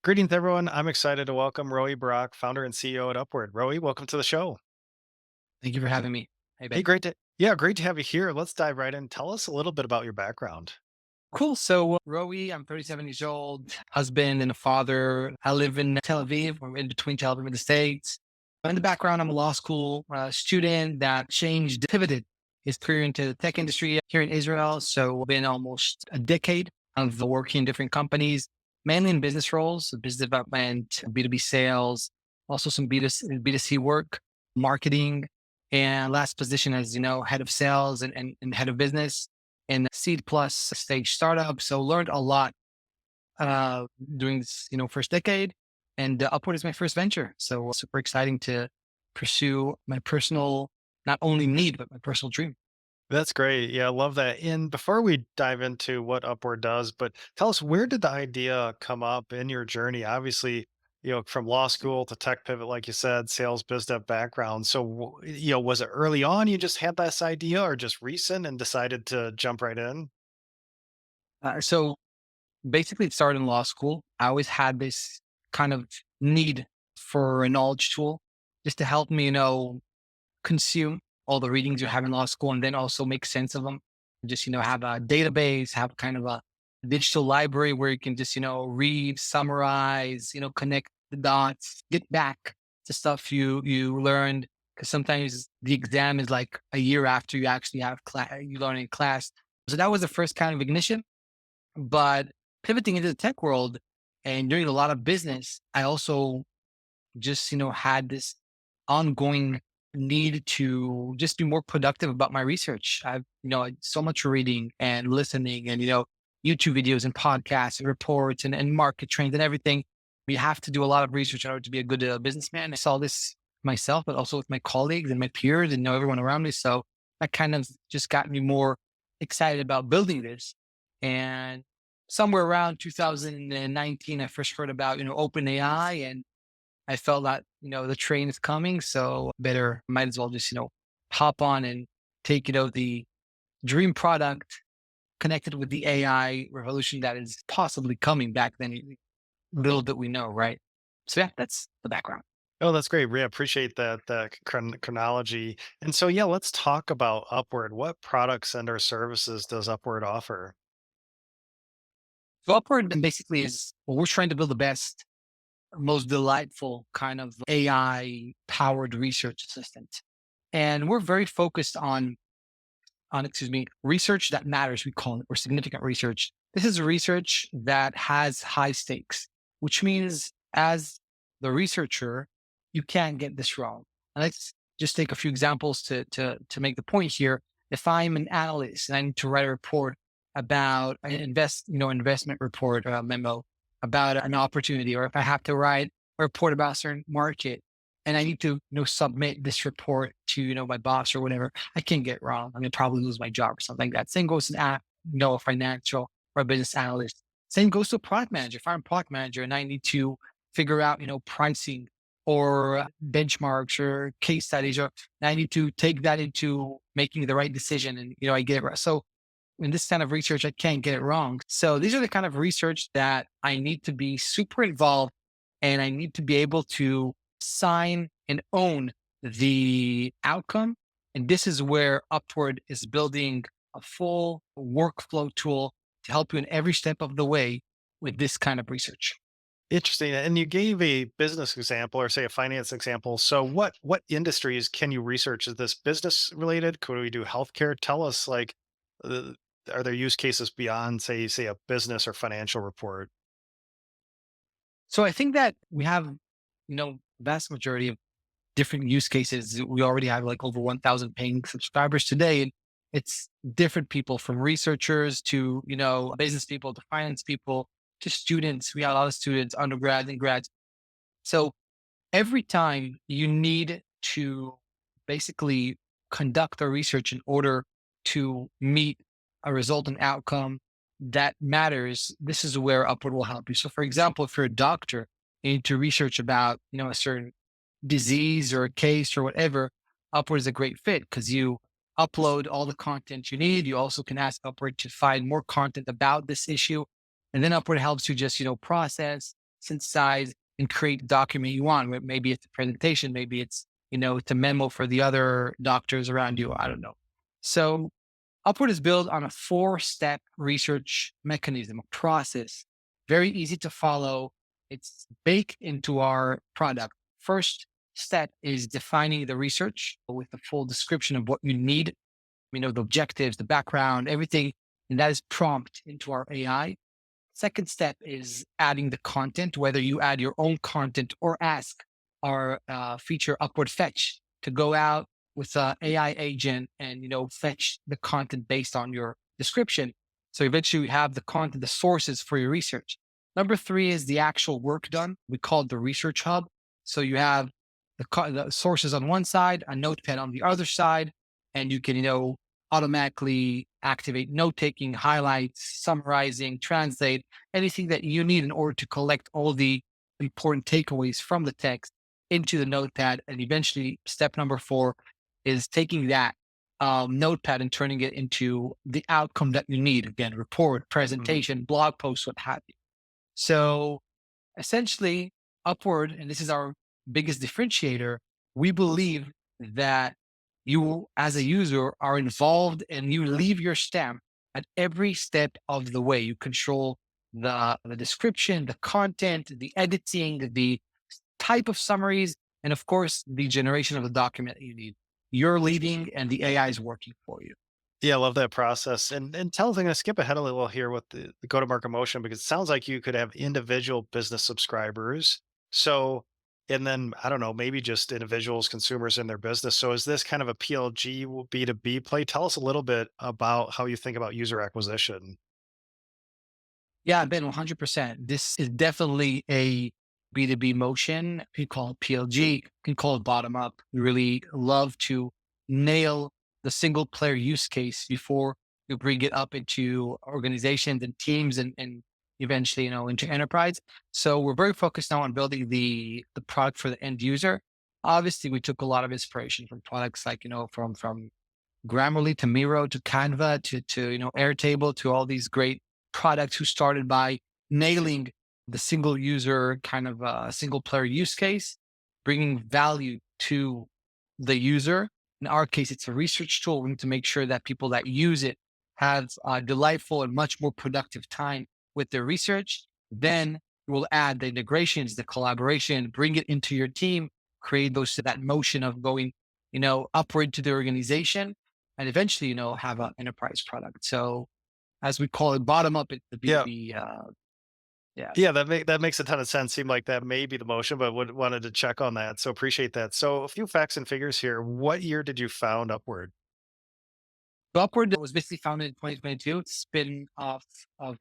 Greetings, everyone. I'm excited to welcome Roee Barak, founder and CEO at Upward. Roee, welcome to the show. Thank you for having me. Hey, Hey, Ben. great to have you here. Let's dive right in. Tell us a little bit about your background. Cool. So, Rowie, I'm 37 years old, husband and a father. I live in Tel Aviv. We're in between Tel Aviv and the States. In the background, I'm a law school student that pivoted his career into the tech industry here in Israel. So, been almost a decade of working in different companies, mainly in business roles, business development, B2B sales, also some B2C work, marketing, and last position as, head of sales and head of business in seed plus stage startup. So learned a lot uh, during this, first decade. And Upward is my first venture. So super exciting to pursue my personal, not only need, but my personal dream. That's great. Yeah, I love that. And before we dive into what Upward does, but tell us, where did the idea come up in your journey? Obviously, from law school to tech pivot, like you said, sales, biz dev background. So, was it early on you just had this idea, or just recent and decided to jump right in? So basically, it started in law school. I always had this kind of need for a knowledge tool just to help me, consume all the readings you have in law school and then also make sense of them. Just, have a database, have kind of a digital library where you can just, read, summarize, connect the dots, get back to stuff you learned. Cause sometimes the exam is like a year after you actually have you learn in class. So that was the first kind of ignition. But pivoting into the tech world and doing a lot of business, I also just, had this ongoing need to just be more productive about my research. I've, so much reading and listening and, YouTube videos and podcasts and reports and market trends and everything. We have to do a lot of research in order to be a good businessman. I saw this myself, but also with my colleagues and my peers and everyone around me. So that kind of just got me more excited about building this. And somewhere around 2019, I first heard about, OpenAI, and I felt that, the train is coming. So might as well just, hop on and take, the dream product connected with the AI revolution that is possibly coming back then. Little that we know, right? So yeah, that's the background. Oh, that's great. Yeah, appreciate that chronology. And so, yeah, let's talk about Upward. What products and or services does Upward offer? So Upward basically is, well, we're trying to build the best, most delightful kind of AI powered research assistant. And we're very focused on research that matters, we call it, or significant research. This is research that has high stakes, which means as the researcher, you can't get this wrong. And let's just take a few examples to make the point here. If I'm an analyst and I need to write a report about an investment report or a memo about an opportunity, or if I have to write a report about a certain market and I need to, submit this report to, my boss or whatever, I can't get it wrong. I'm gonna probably lose my job or something like that. Same goes to a financial or a business analyst. Same goes to a product manager. If I'm a product manager and I need to figure out, pricing or benchmarks or case studies, or I need to take that into making the right decision and, I get it right. So in this kind of research, I can't get it wrong. So these are the kind of research that I need to be super involved and I need to be able to sign and own the outcome. And this is where Upward is building a full workflow tool to help you in every step of the way with this kind of research. Interesting. And you gave a business example or say a finance example. So what industries can you research? Is this business related? Could we do healthcare? Tell us uh, are there use cases beyond say a business or financial report? So I think that we have, vast majority of different use cases. We already have like over 1,000 paying subscribers today. And it's different people from researchers to, business people to finance people to students. We have a lot of students, undergrads and grads. So every time you need to basically conduct a research in order to meet a resultant outcome that matters, this is where Upward will help you. So for example, if you're a doctor, you need to research about, a certain disease or a case or whatever, Upward is a great fit because you upload all the content you need. You also can ask Upward to find more content about this issue. And then Upward helps you just, process, synthesize and create the document you want. Maybe it's a presentation, maybe it's a memo for the other doctors around you. I don't know. So Upward is built on a 4-step research mechanism, a process, very easy to follow. It's baked into our product. First step is defining the research with a full description of what you need, the objectives, the background, everything. And that is prompt into our AI. Second step is adding the content, whether you add your own content or ask our feature Upward Fetch to go out with an AI agent and fetch the content based on your description. So eventually we have the content, the sources for your research. Number 3 is the actual work done. We call it the research hub. So you have the sources on one side, a notepad on the other side, and you can automatically activate note taking, highlights, summarizing, translate, anything that you need in order to collect all the important takeaways from the text into the notepad. And eventually, step number 4 is taking that notepad and turning it into the outcome that you need. Again, report, Mhm. presentation, blog post, what have you. So essentially, Upward, and this is our biggest differentiator, we believe that you, as a user, are involved and you leave your stamp at every step of the way. You control the description, the content, the editing, the type of summaries, and of course, the generation of the document that you need. You're leading and the AI is working for you. Yeah, I love that process. And tell us, I'm gonna skip ahead a little here with the go-to-market motion because it sounds like you could have individual business subscribers. So, and then I don't know, maybe just individuals, consumers in their business. So is this kind of a PLG B2B play? Tell us a little bit about how you think about user acquisition. Yeah, Ben, 100%. This is definitely a B2B motion. You can call it PLG, you can call it bottom up. We really love to nail the single player use case before you bring it up into organizations and teams and eventually, into enterprise. So we're very focused now on building the product for the end user. Obviously, we took a lot of inspiration from products like, from Grammarly to Miro to Canva to Airtable to all these great products who started by nailing the single user kind of single player use case, bringing value to the user. In our case, it's a research tool. We need to make sure that people that use it have a delightful and much more productive time with their research. Then we'll add the integrations, the collaboration, bring it into your team, create that motion of going, upward to the organization and eventually, have an enterprise product. So as we call it, bottom up, it's the Yeah. B2B. Yeah. Yeah, that makes a ton of sense. Seemed like that may be the motion, but wanted to check on that. So appreciate that. So a few facts and figures here. What year did you found Upward? So Upward was basically founded in 2022. It's spin off of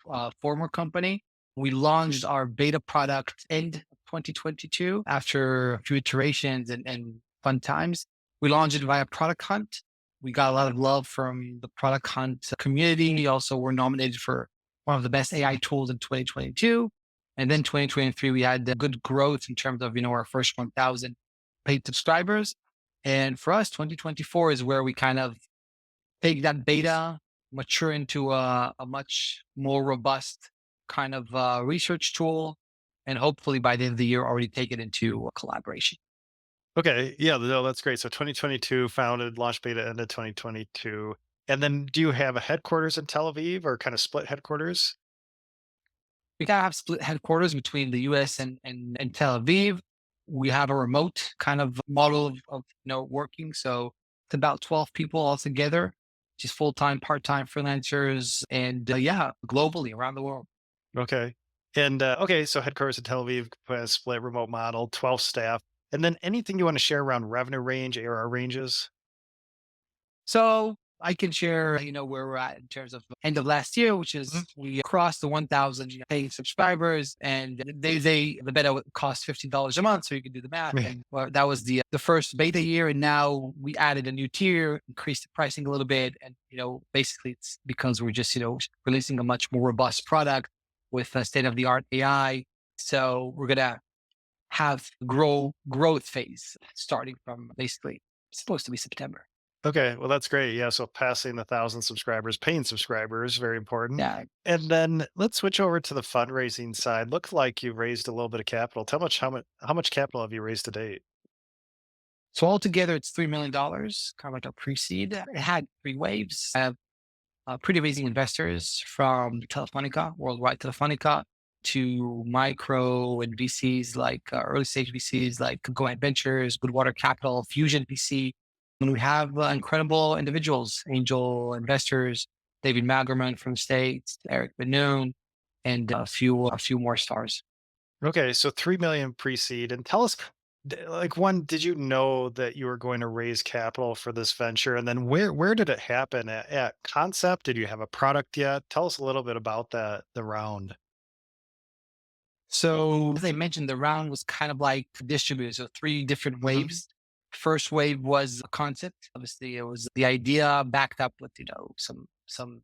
a former company. We launched our beta product end of 2022 after a few iterations and fun times. We launched it via Product Hunt. We got a lot of love from the Product Hunt community. We also were nominated for one of the best AI tools in 2022. And then 2023, we had good growth in terms of, our first 1,000 paid subscribers. And for us, 2024 is where we kind of take that beta, mature into a much more robust kind of research tool, and hopefully by the end of the year already take it into a collaboration. Okay, yeah, no, that's great. So 2022 founded, launch beta ended 2022. And then do you have a headquarters in Tel Aviv or kind of split headquarters? We kind of have split headquarters between the US and Tel Aviv. We have a remote kind of model of working. So it's about 12 people altogether, just full-time, part-time freelancers, and yeah, globally around the world. Okay. And okay, so headquarters in Tel Aviv, split remote model, 12 staff. And then anything you want to share around revenue range, ARR ranges? So I can share, where we're at in terms of end of last year, which Mhm. is we crossed the 1,000 paying subscribers, and the beta would cost $15 a month, so you can do the math. Yeah. And well, that was the first beta year, and now we added a new tier, increased the pricing a little bit, and basically it's because we're just releasing a much more robust product with a state of the art AI. So we're gonna have growth phase starting from basically it's supposed to be September. Okay, well, that's great. Yeah, so passing 1,000 subscribers, paying subscribers, very important. Yeah. And then let's switch over to the fundraising side. Looks like you've raised a little bit of capital. Tell much how much capital have you raised to date? So altogether, it's $3 million, kind of like a pre-seed. It had three waves. I have pretty amazing investors from Telefonica, worldwide Telefonica, to micro and VCs like early stage VCs like Go Ahead Ventures, Goodwater Capital, Fusion VC. And we have incredible individuals, angel investors, David Magerman from the States, Eric Benoon, and a few more stars. Okay, so 3 million pre-seed. And tell us, like, one, did you know that you were going to raise capital for this venture? And then where did it happen? At concept? Did you have a product yet? Tell us a little bit about that, the round. So as I mentioned, the round was kind of like distributed. So three different Hmm. waves. First wave was a concept. Obviously, it was the idea backed up with, some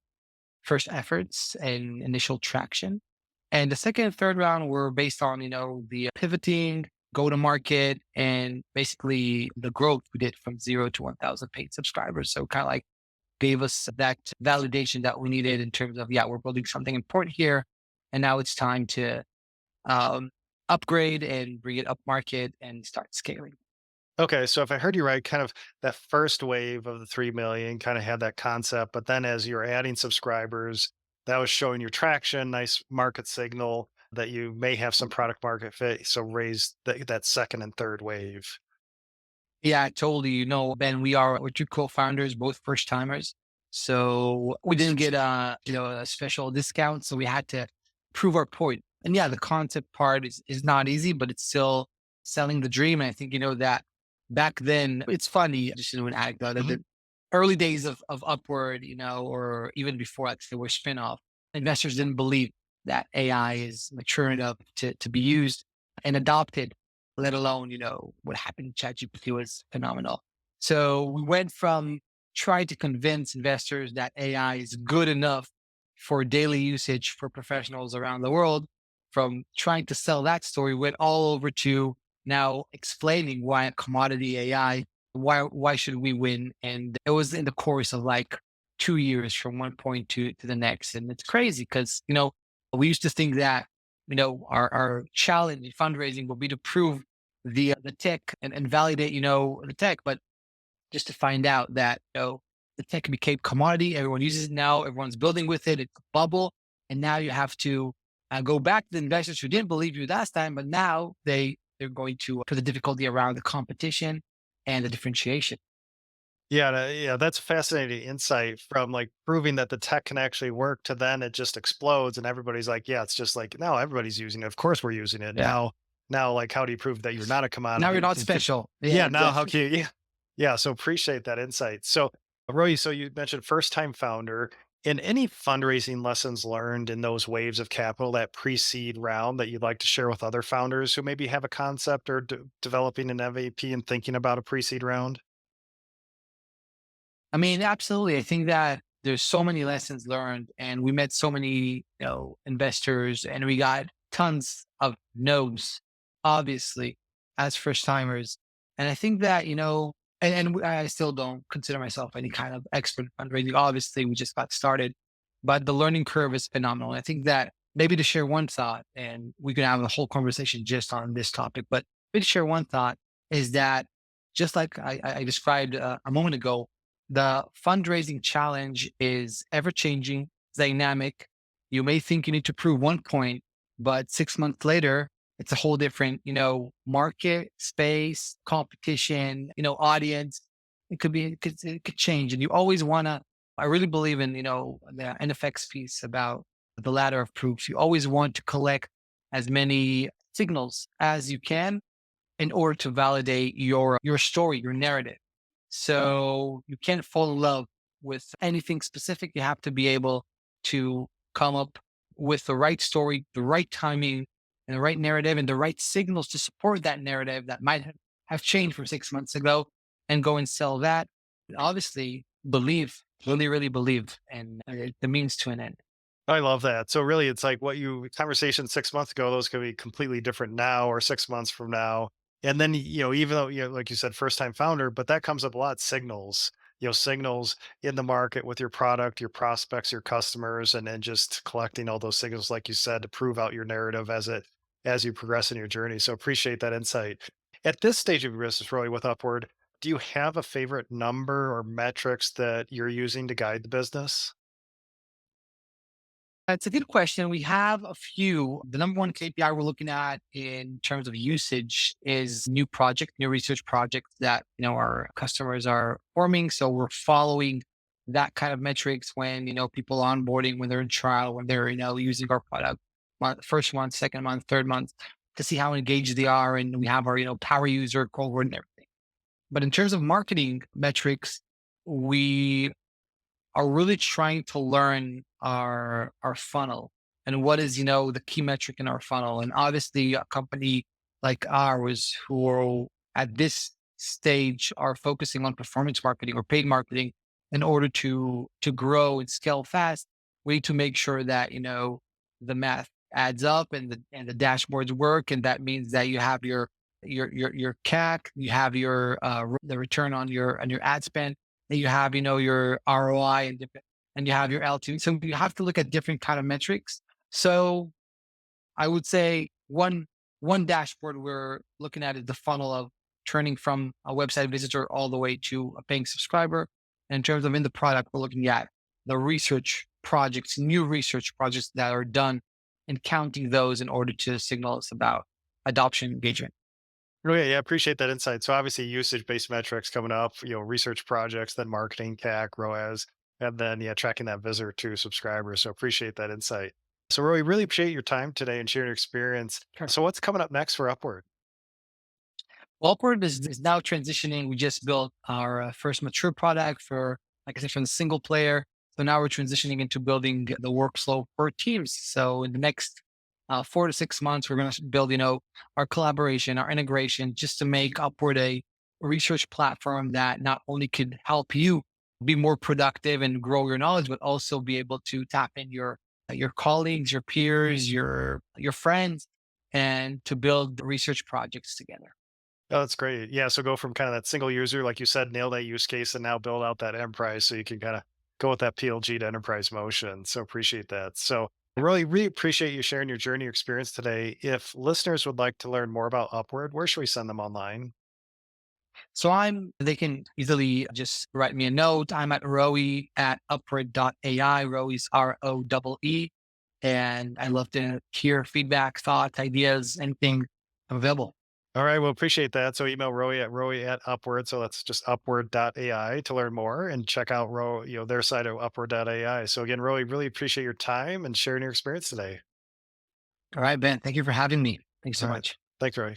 first efforts and initial traction. And the second and third round were based on, the pivoting, go to market, and basically the growth we did from 0 to 1,000 paid subscribers. So kind of like gave us that validation that we needed in terms of, yeah, we're building something important here. And now it's time to um, upgrade and bring it up market and start scaling. Okay, so if I heard you right, kind of that first wave of the 3 million kind of had that concept, but then as you're adding subscribers, that was showing your traction, nice market signal that you may have some product market fit. So raise that second and third wave. Yeah, totally. Ben, we're two co-founders, both first timers. So we didn't get a special discount. So we had to prove our point. And yeah, the concept part is not easy, but it's still selling the dream. And I think that back then it's funny, just an anecdote of Mhm. the early days of Upward, or even before actually were spin-off, investors didn't believe that AI is mature enough to be used and adopted, let alone, what happened to ChatGPT was phenomenal. So we went from trying to convince investors that AI is good enough for daily usage for professionals around the world, from trying to sell that story, went all over to now explaining why a commodity AI, why should we win? And it was in the course of like 2 years from one point to the next. And it's crazy because, we used to think that, our challenge in fundraising will be to prove the tech and validate, the tech, but just to find out that, the tech became commodity. Everyone uses it now. Everyone's building with it. It's a bubble. And now you have to go back to the investors who didn't believe you last time, but now they're going to the difficulty around the competition and the differentiation. Yeah, yeah, that's fascinating insight from like proving that the tech can actually work to then it just explodes and everybody's like, yeah, it's just like now everybody's using it. Of course we're using it. Yeah. Now like how do you prove that you're not a Now you're commodity? not special. Yeah, Yeah, now how exactly. can you yeah. Yeah, so appreciate that insight. So Roy, so you mentioned first time founder. In any fundraising lessons learned in those waves of capital, that pre-seed round that you'd like to share with other founders who maybe have a concept or developing an MVP and thinking about a pre-seed round? I mean, absolutely. I think that there's so many lessons learned, and we met so many, investors, and we got tons of no's, obviously, as first timers. And I think that, I still don't consider myself any kind of expert in fundraising. Obviously, we just got started, but the learning curve is phenomenal. I think that maybe to share one thought, and we can have a whole conversation just on this topic, but maybe to share one thought is that just like I described a moment ago, the fundraising challenge is ever changing, dynamic. You may think you need to prove one point, but 6 months later, it's a whole different, market, space, competition, audience. It could change. And you always want to, I really believe in, the NFX piece about the ladder of proofs. You always want to collect as many signals as you can in order to validate your story, your narrative. So you can't fall in love with anything specific. You have to be able to come up with the right story, the right timing, and the right narrative, and the right signals to support that narrative that might have changed from 6 months ago, and go and sell that. Obviously, believe, really, really believe, and the means to an end. I love that. So really it's like what you conversation 6 months ago, those could be completely different now or 6 months from now. And then, even though, like you said, first time founder, but that comes up a lot, signals. signals in the market with your product, your prospects, your customers, and then just collecting all those signals, like you said, to prove out your narrative as you progress in your journey. So appreciate that insight. At this stage of your business, really, with Upward, do you have a favorite number or metrics that you're using to guide the business? It's a good question. We have a few. The number one KPI we're looking at in terms of usage is new research projects that our customers are forming. So we're following that kind of metrics when people onboarding, when they're in trial, when they're using our product, first month, second month, third month, to see how engaged they are, and we have our power user cohort and everything. But in terms of marketing metrics, we are really trying to learn our funnel and what is the key metric in our funnel. And obviously a company like ours, who are at this stage are focusing on performance marketing or paid marketing in order to grow and scale fast, we need to make sure that the math adds up and the dashboards work. And that means that you have your CAC, you have your the return on your ad spend, and you have your ROI and you have your LTV. So you have to look at different kind of metrics. So I would say one dashboard we're looking at is the funnel of turning from a website visitor all the way to a paying subscriber. And in terms of in the product, we're looking at the research projects, new research projects that are done, and counting those in order to signal us about adoption engagement. Oh, yeah, yeah, appreciate that insight. So obviously usage-based metrics coming up, research projects, then marketing, CAC, ROAS, and then yeah, tracking that visitor to subscribers. So appreciate that insight. So Roy, really appreciate your time today and sharing your experience. Sure. So what's coming up next for Upward? Upward is now transitioning. We just built our first mature product for, like I said, from the single player. So now we're transitioning into building the workflow for teams. So in the next 4 to 6 months, we're going to build, our collaboration, our integration, just to make Upward a research platform that not only could help you be more productive and grow your knowledge, but also be able to tap in your colleagues, your peers, your friends, and to build research projects together. Oh, that's great. Yeah. So go from kind of that single user, like you said, nail that use case and now build out that enterprise so you can kind of go with that PLG to enterprise motion. So appreciate that. So really appreciate you sharing your journey, your experience today. If listeners would like to learn more about Upward, where should we send them online? So they can easily just write me a note. I'm at Roee at upward.ai. Roe's ROEE. And I love to hear feedback, thoughts, ideas, anything. I'm available. All right. Well, appreciate that. So email Rowie at Upward. So that's just upward.ai to learn more and check out their site of upward.ai. So again, really appreciate your time and sharing your experience today. All right, Ben. Thank you for having me. Thanks All so right. much. Thanks, Roy.